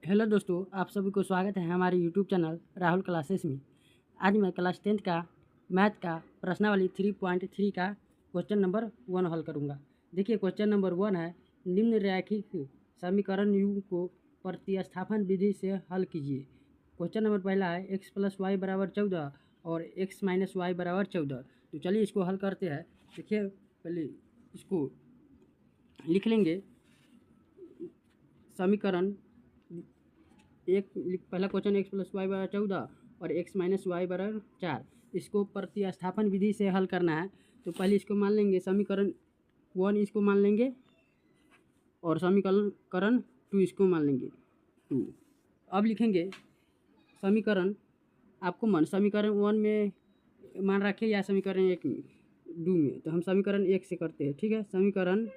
Hello दोस्तों, आप सभी को स्वागत है हमारे यूट्यूब चैनल राहुल क्लासेस में। आज मैं क्लास 10th का मैथ का प्रश्नावली 3.3 का क्वेश्चन नंबर 1 हल करूंगा। देखिए, क्वेश्चन नंबर 1 है, निम्न रैखिक समीकरण यू को प्रतिस्थापन विधि से हल कीजिए। क्वेश्चन नंबर पहला है x + y = 14 और x - y = 14। तो चलिए इसको हल करते हैं। देखिए, पहले इसको लिख लेंगे। समीकरण पहला क्वेश्चन x + y = 14 और x - y = 4। इसको प्रतिस्थापन विधि से हल करना है। तो पहले इसको मान लेंगे समीकरण 1, इसको मान लेंगे और समीकरण 2 इसको मान लेंगे 2। अब लिखेंगे समीकरण, आपको समीकरण 1 में मान रखे या समीकरण 1 में 2 में। तो हम समीकरण 1 से करते हैं, ठीक है। समीकरण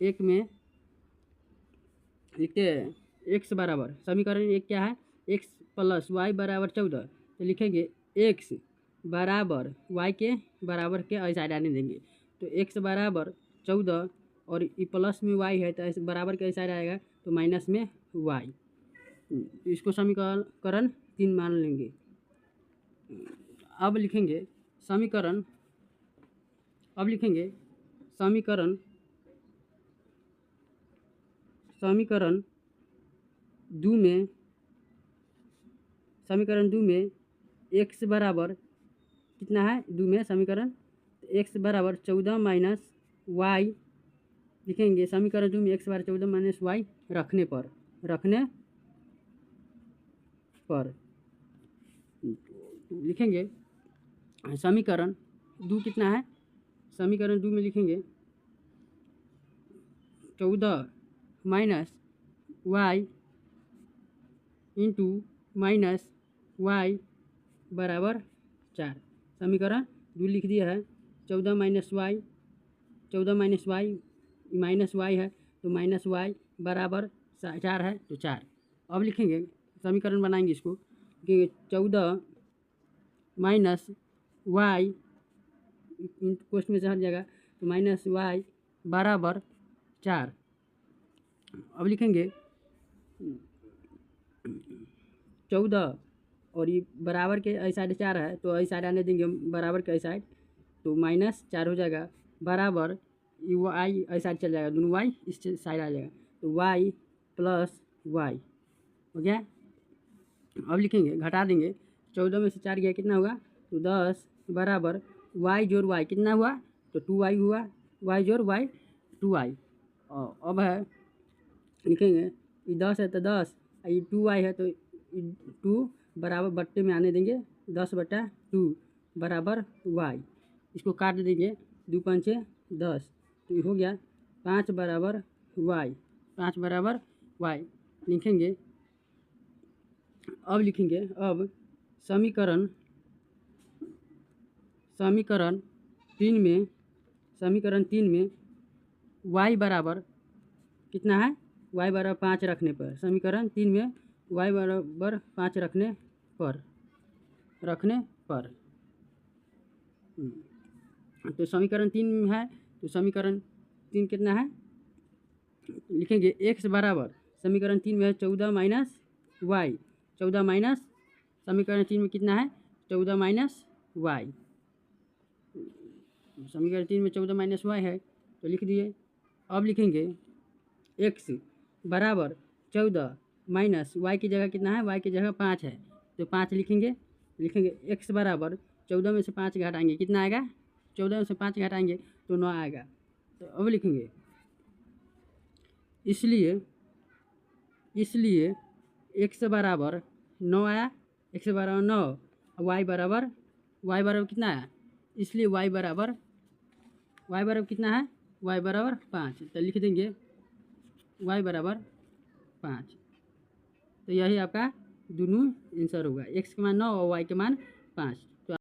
1 में लिखते हैं x बराबर, समीकरण 1 क्या है, x + y = 14। तो लिखेंगे x बराबर y के बराबर के ऐसा आने देंगे। तो x बराबर 14 और ये प्लस में y है तो ऐसे बराबर के ऐसा आएगा, तो माइनस में y। इसको समीकरण 3 मान लेंगे। अब लिखेंगे समीकरण 2 में x बराबर कितना है, 2 में समीकरण x बराबर 14 - y लिखेंगे। समीकरण 2 में x बराबर 14 - y रखने पर लिखेंगे समीकरण 2 कितना है, समीकरण 2 में लिखेंगे 14 - y इंटू -y बराबर 4। समीकरण 2 लिख दिया है। 14 - y माइनस y है तो -y बराबर 4 है, तो 4। अब लिखेंगे समीकरण बनाएंगे इसको कि 14 - y क्वेश्चन में से हट जाएगा, तो -y बराबर 4। अब लिखेंगे 14 और ये बराबर के आई साइड 4 है, तो आई साइड आने देंगे बराबर के आई साइड, तो -4 हो जाएगा बराबर ये y आई साइड चल जाएगा, दोनों y इस साइड आ जाएगा, तो y + y हो गया। अब लिखेंगे, घटा देंगे, 14 में से 4 गया कितना होगा, तो 10 बराबर y जोड़ y कितना हुआ, तो 2y हुआ, y जोड़ y 2y। और अब है लिखेंगे ये 10 है तो 10, ये 2y है तो 2 बराबर बट्टे में आने देंगे, 10/2 बराबर y। इसको काट देंगे, 2 × 5 = 10, तो ये हो गया 5 बराबर y, 5 बराबर y लिखेंगे। अब लिखेंगे समीकरण 3 में y बराबर कितना है, y बराबर 5 रखने पर, समीकरण 3 में y बराबर 5 रखने पर तो समीकरण 3 है, तो समीकरण 3 कितना है, लिखेंगे x बराबर, समीकरण 3 में है 14 - y, 14 माइनस, समीकरण 3 में कितना है, 14 - y। समीकरण 3 में 14 - y है, तो लिख दिए। अब लिखेंगे x बराबर 14 माइनस y की जगह कितना है, y की जगह 5 है, तो 5 लिखेंगे x बराबर 14 में से 5 घटाएंगे कितना आएगा, 14 में से 5 घटाएंगे तो 9 आएगा। तो अब लिखेंगे इसलिए x बराबर 9 आया, x बराबर 9, y बराबर कितना आया, इसलिए y बराबर कितना है, y बराबर 5। तो लिख देंगे y बराबर 5। तो यही आपका दोनों आंसर होगा, x के मान 9 और y के मान 5।